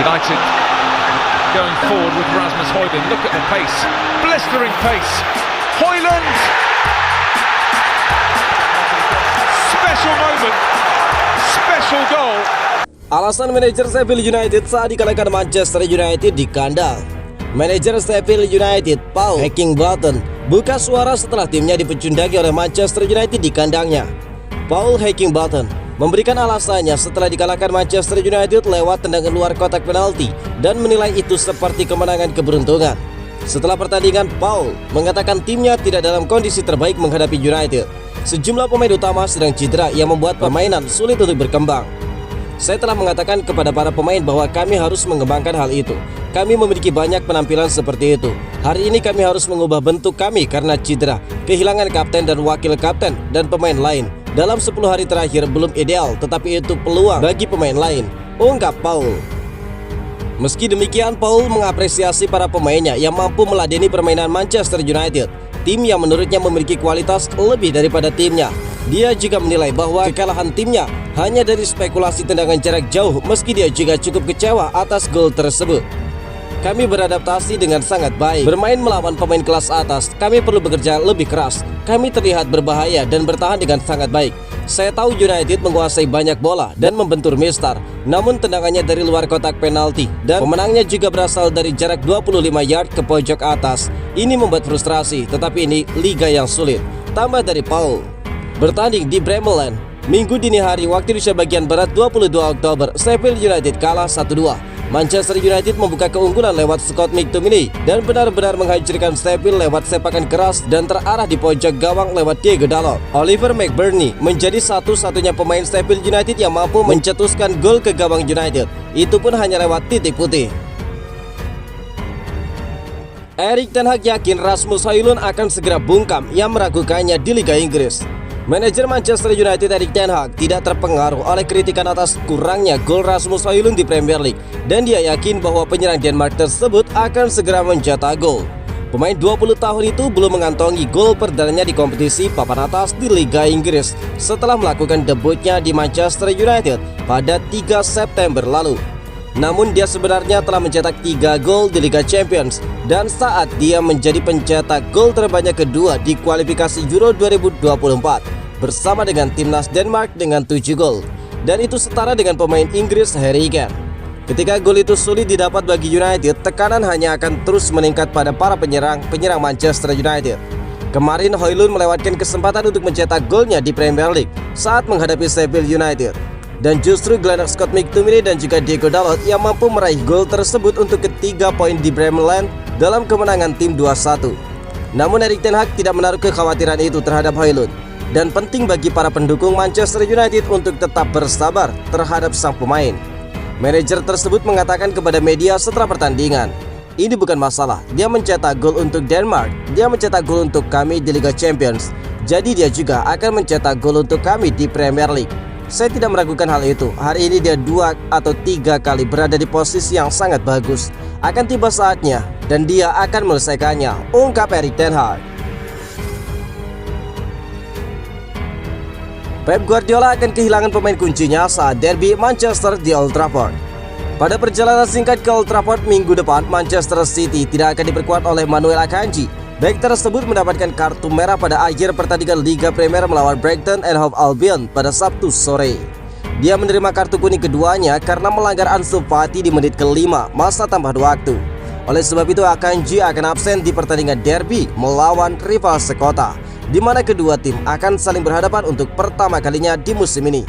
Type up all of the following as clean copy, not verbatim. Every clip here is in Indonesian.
United going forward with Rasmus Højlund. Look at the pace, blistering pace. Højlund! Special moment, special goal. Alasan manajer Sheffield United saat dikalahkan Manchester United di kandang. Manajer Sheffield United, Paul Heckingbottom, buka suara setelah timnya dipecundangi oleh Manchester United di kandangnya. Paul Heckingbottom memberikan alasannya setelah dikalahkan Manchester United lewat tendangan luar kotak penalti dan menilai itu seperti kemenangan keberuntungan. Setelah pertandingan, Paul mengatakan timnya tidak dalam kondisi terbaik menghadapi United. Sejumlah pemain utama sedang cedera yang membuat permainan sulit untuk berkembang. Saya telah mengatakan kepada para pemain bahwa kami harus mengembangkan hal itu. Kami memiliki banyak penampilan seperti itu. Hari ini kami harus mengubah bentuk kami karena cedera, kehilangan kapten dan wakil kapten, dan pemain lain. Dalam 10 hari terakhir belum ideal, tetapi itu peluang bagi pemain lain, ungkap Paul. Meski demikian, Paul mengapresiasi para pemainnya yang mampu meladeni permainan Manchester United, tim yang menurutnya memiliki kualitas lebih daripada timnya. Dia juga menilai bahwa kekalahan timnya hanya dari spekulasi tendangan jarak jauh, meski dia juga cukup kecewa atas gol tersebut. Kami beradaptasi dengan sangat baik. Bermain melawan pemain kelas atas, kami perlu bekerja lebih keras. Kami terlihat berbahaya dan bertahan dengan sangat baik. Saya tahu United menguasai banyak bola dan membentur Mister, namun tendangannya dari luar kotak penalti dan pemenangnya juga berasal dari jarak 25 yard ke pojok atas. Ini membuat frustrasi, tetapi ini liga yang sulit, tambah dari Paul. Bertanding di Bremerland Minggu dini hari waktu Indonesia bagian Barat 22 Oktober, Sheffield United kalah 1-2. Manchester United membuka keunggulan lewat Scott McTominay dan benar-benar menghancurkan Sheffield lewat sepakan keras dan terarah di pojok gawang lewat Diego Dalot. Oliver McBurnie menjadi satu-satunya pemain Sheffield United yang mampu mencetuskan gol ke gawang United. Itu pun hanya lewat titik putih. Erik ten Hag yakin Rasmus Højlund akan segera bungkam yang meragukannya di Liga Inggris. Manajer Manchester United Erik ten Hag tidak terpengaruh oleh kritikan atas kurangnya gol Rasmus Højlund di Premier League, dan dia yakin bahwa penyerang Denmark tersebut akan segera mencetak gol. Pemain 20 tahun itu belum mengantongi gol perdananya di kompetisi papan atas di Liga Inggris setelah melakukan debutnya di Manchester United pada 3 September lalu. Namun dia sebenarnya telah mencetak 3 gol di Liga Champions, dan saat dia menjadi pencetak gol terbanyak kedua di kualifikasi Euro 2024 bersama dengan timnas Denmark dengan 7 gol, dan itu setara dengan pemain Inggris Harry Kane. Ketika gol itu sulit didapat bagi United, tekanan hanya akan terus meningkat pada para penyerang Manchester United. Kemarin Højlund melewatkan kesempatan untuk mencetak golnya di Premier League saat menghadapi Sheffield United. Dan justru gelandang Scott McTominay dan juga Diego Dalot yang mampu meraih gol tersebut untuk ketiga poin di Bremerland dalam kemenangan tim 2-1. Namun Erik ten Hag tidak menaruh kekhawatiran itu terhadap Højlund, dan penting bagi para pendukung Manchester United untuk tetap bersabar terhadap sang pemain. Manajer tersebut mengatakan kepada media setelah pertandingan, "Ini bukan masalah, dia mencetak gol untuk Denmark, dia mencetak gol untuk kami di Liga Champions, jadi dia juga akan mencetak gol untuk kami di Premier League. Saya tidak meragukan hal itu. Hari ini dia 2 atau 3 kali berada di posisi yang sangat bagus. Akan tiba saatnya dan dia akan menyelesaikannya," ungkap Erik ten Hag. Pep Guardiola akan kehilangan pemain kuncinya saat derby Manchester di Old Trafford. Pada perjalanan singkat ke Old Trafford minggu depan, Manchester City tidak akan diperkuat oleh Manuel Akanji. Bek tersebut mendapatkan kartu merah pada akhir pertandingan Liga Premier melawan Brighton and Hove Albion pada Sabtu sore. Dia menerima kartu kuning keduanya karena melanggar Ansu Fati di menit ke-5 masa tambahan waktu. Oleh sebab itu Akanji akan absen di pertandingan derby melawan rival sekota, di mana kedua tim akan saling berhadapan untuk pertama kalinya di musim ini.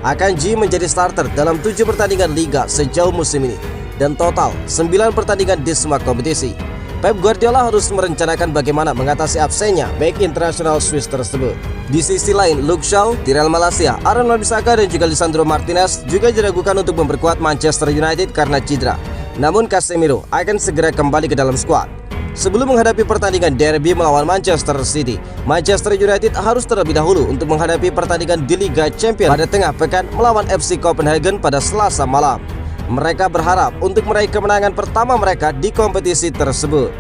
Akanji menjadi starter dalam 7 pertandingan Liga sejauh musim ini, dan total 9 pertandingan di semua kompetisi. Pep Guardiola harus merencanakan bagaimana mengatasi absennya bek internasional Swiss tersebut. Di sisi lain, Luke Shaw, Tyrell Malacia, Aaron Wan-Bissaka dan juga Lisandro Martinez juga diragukan untuk memperkuat Manchester United karena cedera. Namun Casemiro akan segera kembali ke dalam skuad. Sebelum menghadapi pertandingan derby melawan Manchester City, Manchester United harus terlebih dahulu untuk menghadapi pertandingan di Liga Champions pada tengah pekan melawan FC Copenhagen pada Selasa malam. Mereka berharap untuk meraih kemenangan pertama mereka di kompetisi tersebut.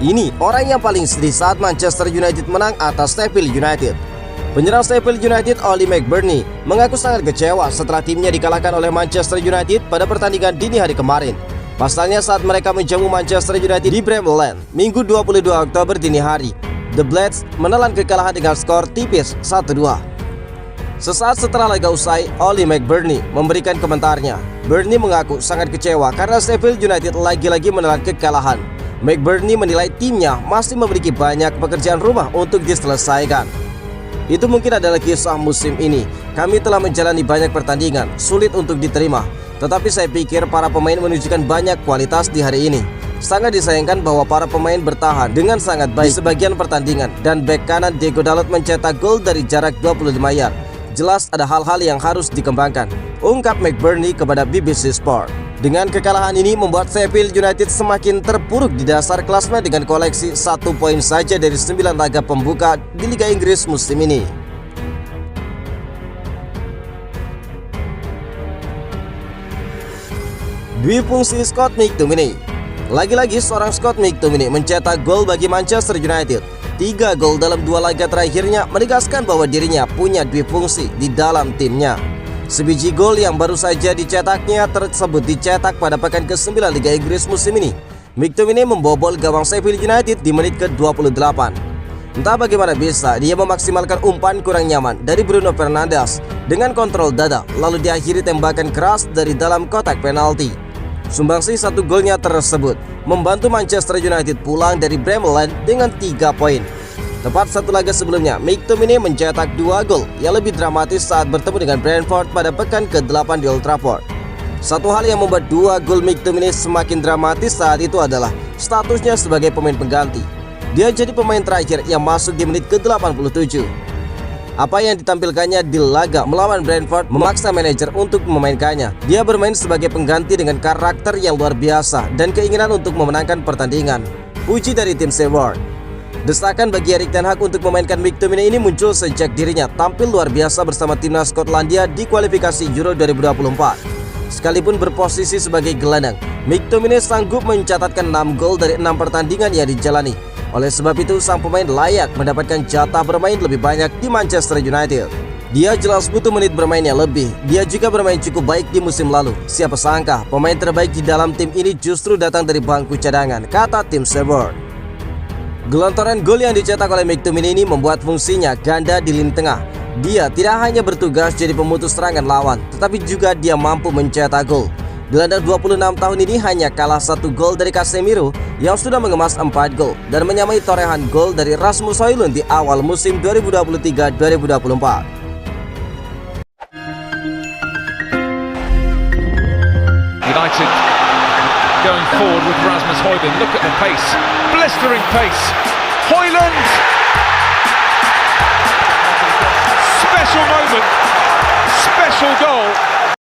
Ini orang yang paling sedih saat Manchester United menang atas Sheffield United. Penyerang Sheffield United Oli McBurnie mengaku sangat kecewa setelah timnya dikalahkan oleh Manchester United pada pertandingan dini hari kemarin. Pasalnya saat mereka menjamu Manchester United di Bramall Lane, Minggu 22 Oktober dini hari, The Blades menelan kekalahan dengan skor tipis 1-2. Sesaat setelah laga usai, Oli McBurnie memberikan komentarnya. Burnie mengaku sangat kecewa karena Sheffield United lagi-lagi menelan kekalahan. McBurnie menilai timnya masih memiliki banyak pekerjaan rumah untuk diselesaikan. Itu mungkin adalah kisah musim ini. Kami telah menjalani banyak pertandingan, sulit untuk diterima. Tetapi saya pikir para pemain menunjukkan banyak kualitas di hari ini. Sangat disayangkan bahwa para pemain bertahan dengan sangat baik di sebagian pertandingan. Dan bek kanan Diego Dalot mencetak gol dari jarak 25 yard. Jelas ada hal-hal yang harus dikembangkan, ungkap McBurnie kepada BBC Sport. Dengan kekalahan ini membuat Sheffield United semakin terpuruk di dasar klasemen dengan koleksi 1 poin saja dari 9 laga pembuka di Liga Inggris musim ini. Dwi fungsi Scott McTominay. Lagi-lagi seorang Scott McTominay mencetak gol bagi Manchester United. 3 gol dalam 2 laga terakhirnya menegaskan bahwa dirinya punya dwi fungsi di dalam timnya. Sebiji gol yang baru saja dicetaknya tersebut dicetak pada pekan ke-9 Liga Inggris musim ini. McTominay membobol gawang Sheffield United di menit ke-28. Entah bagaimana bisa dia memaksimalkan umpan kurang nyaman dari Bruno Fernandes dengan kontrol dada, lalu diakhiri tembakan keras dari dalam kotak penalti. Sumbangsi 1 golnya tersebut membantu Manchester United pulang dari Bramall Lane dengan 3 poin. Tepat 1 laga sebelumnya, McTominay mencetak 2 gol yang lebih dramatis saat bertemu dengan Brentford pada pekan ke-8 di Old Trafford. Satu hal yang membuat 2 gol McTominay semakin dramatis saat itu adalah statusnya sebagai pemain pengganti. Dia jadi pemain terakhir yang masuk di menit ke-87. Apa yang ditampilkannya di laga melawan Brentford memaksa manajer untuk memainkannya. Dia bermain sebagai pengganti dengan karakter yang luar biasa dan keinginan untuk memenangkan pertandingan. Puji dari tim Seward. Desakan bagi Erik ten Hag untuk memainkan McTominay ini muncul sejak dirinya tampil luar biasa bersama timnas Skotlandia di kualifikasi Euro 2024. Sekalipun berposisi sebagai gelandang, McTominay sanggup mencatatkan 6 gol dari 6 pertandingan yang dijalani. Oleh sebab itu, sang pemain layak mendapatkan jatah bermain lebih banyak di Manchester United. Dia jelas butuh menit bermainnya lebih. Dia juga bermain cukup baik di musim lalu. Siapa sangka pemain terbaik di dalam tim ini justru datang dari bangku cadangan, kata tim Seward. Gelontoran gol yang dicetak oleh McTominay ini membuat fungsinya ganda di lini tengah. Dia tidak hanya bertugas jadi pemutus serangan lawan, tetapi juga dia mampu mencetak gol. Gelandang 26 tahun ini hanya kalah 1 gol dari Casemiro yang sudah mengemas 4 gol dan menyamai torehan gol dari Rasmus Højlund di awal musim 2023-2024. United going forward with Rasmus Højlund. Look at the pace, blistering pace. Højlund!